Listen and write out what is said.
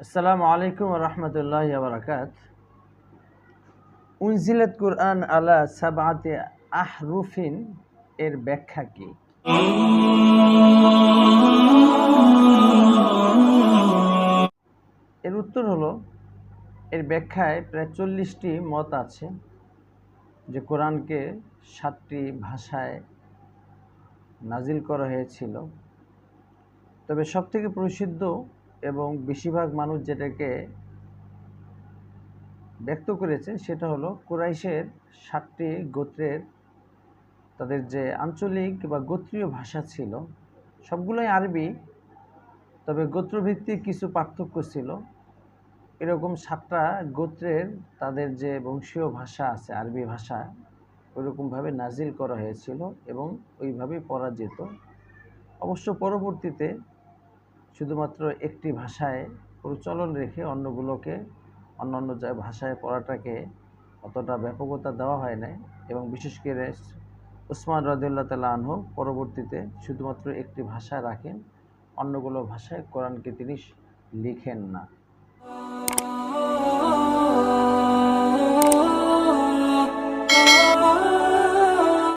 আসসালামু আলাইকুম ওয়া রাহমাতুল্লাহি ওয়া বারাকাতুহু। উনজিলাত কুরআন আলা সাবআতি আহরুফিন এর ব্যাখ্যা কি? এর উত্তর হলো, এর ব্যাখ্যায় প্রায় 40টি মত আছে যে কোরআনকে 7টি ভাষায় নাজিল করা হয়েছিল। তবে সবথেকে প্রসিদ্ধ এবং বেশিরভাগ মানুষ যেটাকে ব্যক্ত করেছে সেটা হলো কুরাইশের 7টি গোত্রের তাদের যে আঞ্চলিক বা গোত্রীয় ভাষা ছিল সবগুলোই আরবি, তবে গোত্রভিত্তিক কিছু পার্থক্য ছিল। এরকম 7টা গোত্রের তাদের যে বংশীয় ভাষা আছে আরবি ভাষা, ওইরকমভাবে নাজিল করা হয়েছিল এবং ওইভাবেই পড়া যেত। অবশ্য পরবর্তীতে শুধুমাত্র একটি ভাষায় প্রচলন রেখে অন্যগুলোকে অন্যান্য ভাষায় পড়াটাকে অতটা ব্যাপকতা দেওয়া হয় নাই, এবং বিশেষ করে উসমান রাদিয়াল্লাহু তাআলা আনহু পরবর্তীতে শুধুমাত্র একটি ভাষা রাখেন, অন্যগুলো ভাষায় কোরআনকে তিনি লিখেন না।